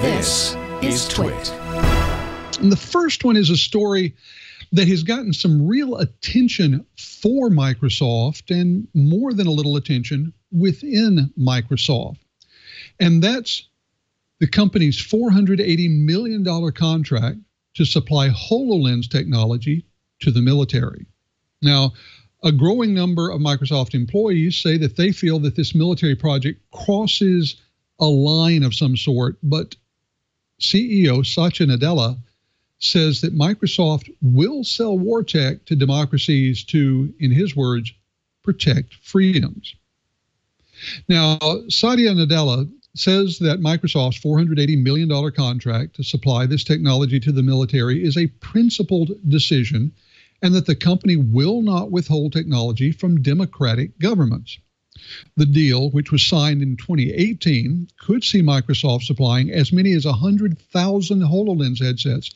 This is Twit. And the first one is a story that has gotten some real attention for Microsoft and more than a little attention within Microsoft. And that's the company's $480 million contract to supply HoloLens technology to the military. Now, a growing number of Microsoft employees say that they feel that this military project crosses a line of some sort, but CEO Satya Nadella says that Microsoft will sell war tech to democracies to, in his words, protect freedoms. Now, Satya Nadella says that Microsoft's $480 million contract to supply this technology to the military is a principled decision, and that the company will not withhold technology from democratic governments. The deal, which was signed in 2018, could see Microsoft supplying as many as 100,000 HoloLens headsets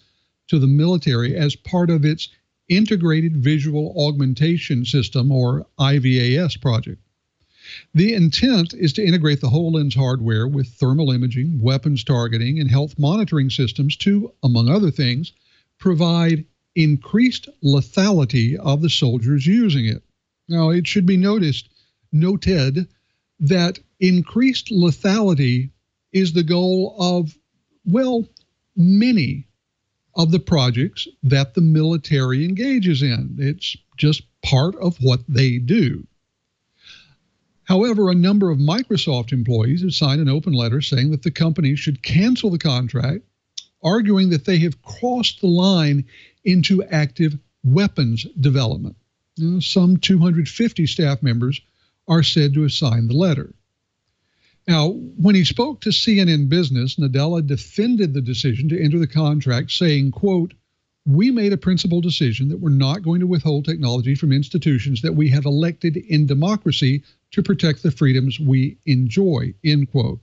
to the military as part of its Integrated Visual Augmentation System, or IVAS project. The intent is to integrate the HoloLens hardware with thermal imaging, weapons targeting, and health monitoring systems to, among other things, provide increased lethality of the soldiers using it. Now, it should be noted that increased lethality is the goal of, well, many of the projects that the military engages in. It's just part of what they do. However, a number of Microsoft employees have signed an open letter saying that the company should cancel the contract, arguing that they have crossed the line into active weapons development. Some 250 staff members are said to have signed the letter. Now, when he spoke to CNN Business, Nadella defended the decision to enter the contract, saying, quote, "We made a principled decision that we're not going to withhold technology from institutions that we have elected in democracy to protect the freedoms we enjoy," end quote.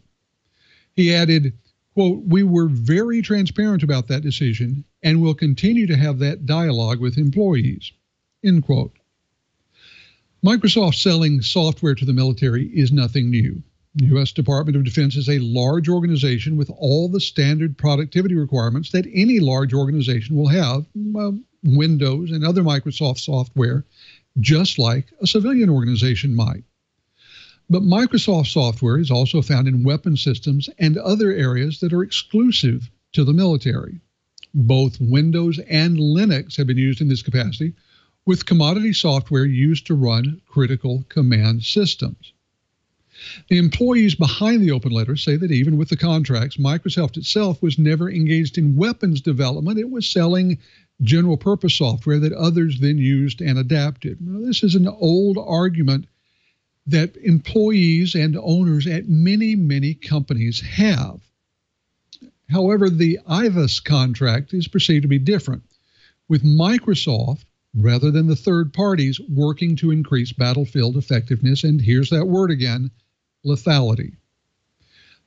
He added, quote, "We were very transparent about that decision and will continue to have that dialogue with employees," end quote. Microsoft selling software to the military is nothing new. The U.S. Department of Defense is a large organization with all the standard productivity requirements that any large organization will have, Windows and other Microsoft software, just like a civilian organization might. But Microsoft software is also found in weapon systems and other areas that are exclusive to the military. Both Windows and Linux have been used in this capacity, with commodity software used to run critical command systems. The employees behind the open letter say that even with the contracts, Microsoft itself was never engaged in weapons development. It was selling general purpose software that others then used and adapted. Now, this is an old argument that employees and owners at many, many companies have. However, the IVAS contract is perceived to be different, with Microsoft, rather than the third parties, working to increase battlefield effectiveness, and here's that word again, lethality.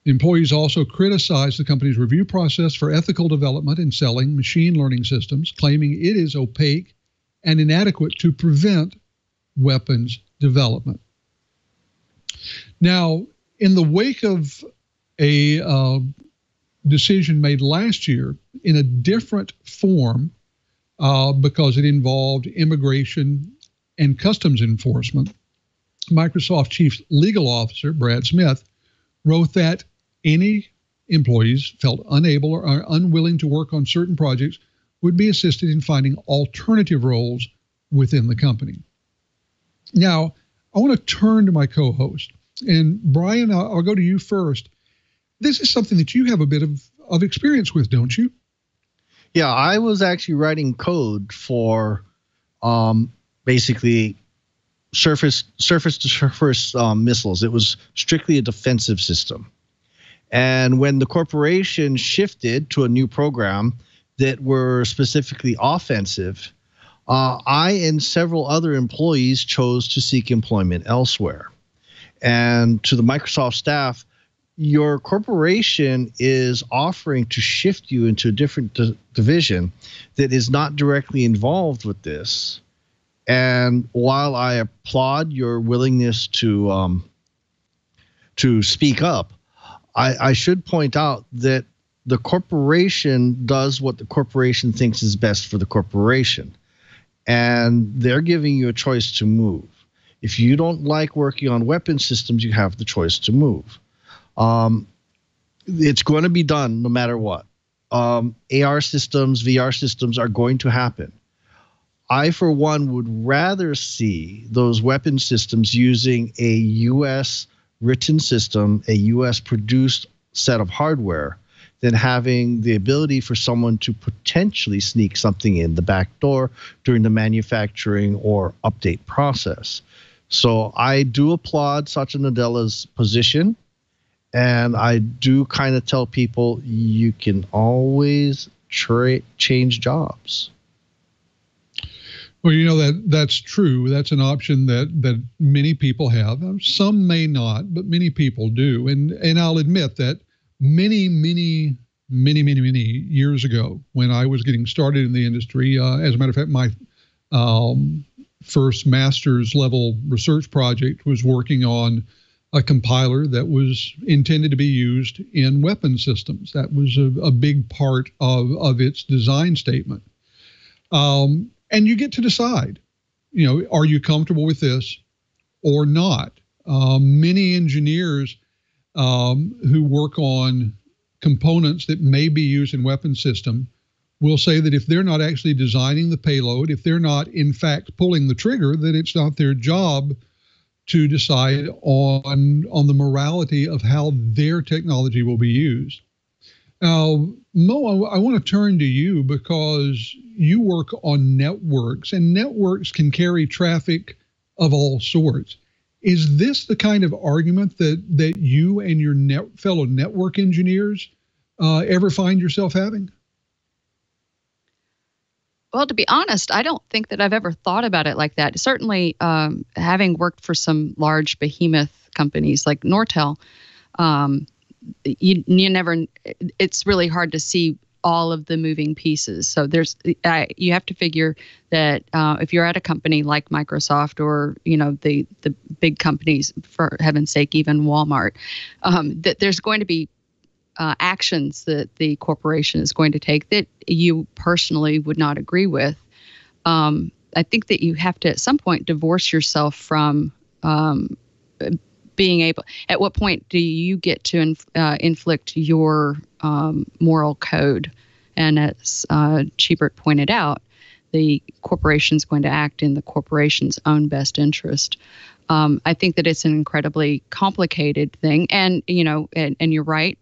The employees also criticized the company's review process for ethical development in selling machine learning systems, claiming it is opaque and inadequate to prevent weapons development. Now, in the wake of a decision made last year in a different form, because it involved immigration and customs enforcement, Microsoft Chief Legal Officer Brad Smith wrote that any employees felt unable or unwilling to work on certain projects would be assisted in finding alternative roles within the company. Now, I want to turn to my co-host. And Brian, I'll go to you first. This is something that you have a bit of experience with, don't you? Yeah, I was actually writing code for basically surface-to-surface missiles. It was strictly a defensive system. And when the corporation shifted to a new program that were specifically offensive, I and several other employees chose to seek employment elsewhere. And to the Microsoft staff, your corporation is offering to shift you into a different division that is not directly involved with this. And while I applaud your willingness to speak up, I should point out that the corporation does what the corporation thinks is best for the corporation. And they're giving you a choice to move. If you don't like working on weapon systems, you have the choice to move. It's going to be done no matter what. AR systems, VR systems are going to happen. I, for one, would rather see those weapon systems using a U.S. written system, a U.S. produced set of hardware, than having the ability for someone to potentially sneak something in the back door during the manufacturing or update process. So I do applaud Satya Nadella's position, and I do kind of tell people you can always change jobs. Well, you know, that's true. That's an option that many people have. Some may not, but many people do. And I'll admit that many years ago, when I was getting started in the industry, as a matter of fact, my first master's level research project was working on a compiler that was intended to be used in weapon systems. That was a big part of its design statement. And you get to decide, you know, are you comfortable with this or not? Many engineers who work on components that may be used in weapon system will say that if they're not actually designing the payload, if they're not in fact pulling the trigger, that it's not their job to decide on the morality of how their technology will be used. Now, Mo, I want to turn to you because you work on networks, and networks can carry traffic of all sorts. Is this the kind of argument that you and your fellow network engineers ever find yourself having? Well, to be honest, I don't think that I've ever thought about it like that. Certainly, having worked for some large behemoth companies like Nortel, you never. It's really hard to see all of the moving pieces. So you have to figure that if you're at a company like Microsoft or the big companies, for heaven's sake, even Walmart, that there's going to be actions that the corporation is going to take that you personally would not agree with. I think that you have to at some point divorce yourself from being able. At what point do you get to inflict your moral code? And as Chee pointed out, the corporation is going to act in the corporation's own best interest. I think that it's an incredibly complicated thing, and and you're right.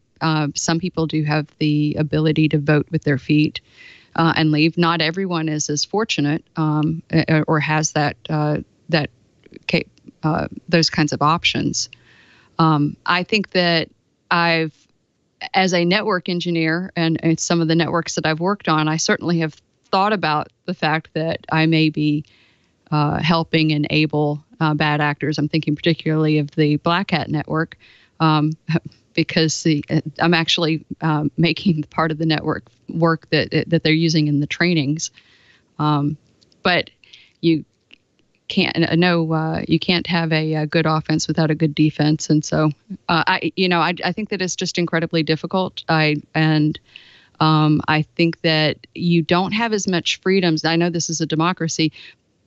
Some people do have the ability to vote with their feet and leave. Not everyone is as fortunate or has those kinds of options. I think that as a network engineer and some of the networks that I've worked on, I certainly have thought about the fact that I may be helping enable bad actors. I'm thinking particularly of the Black Hat network, because I'm actually making part of the network work that they're using in the trainings. But you can't you can't have a good offense without a good defense, and so I think that it's just incredibly difficult. I think that you don't have as much freedoms. I know this is a democracy,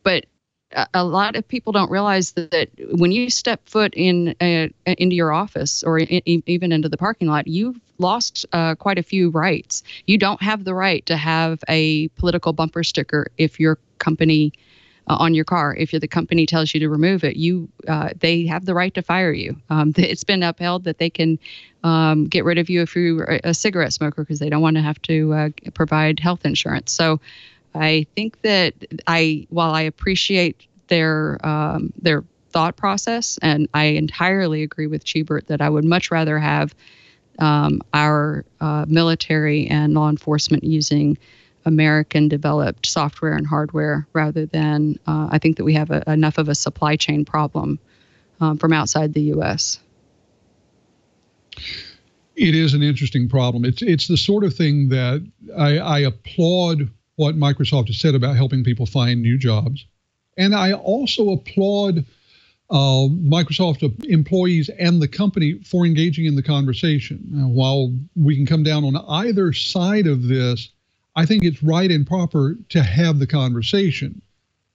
but a lot of people don't realize that when you step foot into your office or even into the parking lot, you've lost quite a few rights. You don't have the right to have a political bumper sticker if your company on your car. If the company tells you to remove it, they have the right to fire you. It's been upheld that they can get rid of you if you're a cigarette smoker because they don't want to have to provide health insurance. So I think that while I appreciate their thought process, and I entirely agree with Chee that I would much rather have our military and law enforcement using American-developed software and hardware rather than I think that we have enough of a supply chain problem from outside the U.S. It is an interesting problem. It's the sort of thing that I applaud what Microsoft has said about helping people find new jobs. And I also applaud Microsoft employees and the company for engaging in the conversation. Now, while we can come down on either side of this, I think it's right and proper to have the conversation.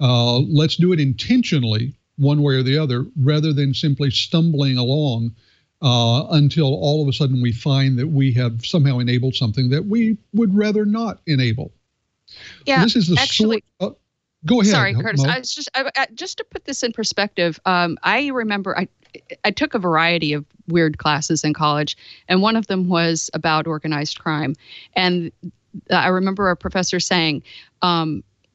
Let's do it intentionally, one way or the other, rather than simply stumbling along until all of a sudden we find that we have somehow enabled something that we would rather not enable. Yeah, so this is the actually. Go ahead. Sorry, Curtis. Mo. I was just to put this in perspective. I remember I took a variety of weird classes in college, and one of them was about organized crime. And I remember a professor saying,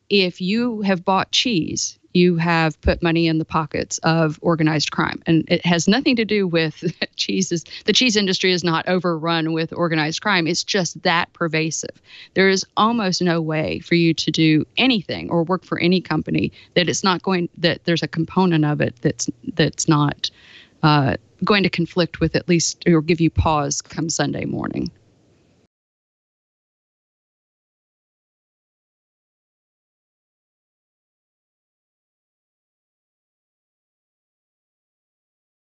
if you have bought cheese, you have put money in the pockets of organized crime. And it has nothing to do with cheeses. The cheese industry is not overrun with organized crime. It's just that pervasive. There is almost no way for you to do anything or work for any company that there's a component of it that's not going to conflict with at least or give you pause come Sunday morning.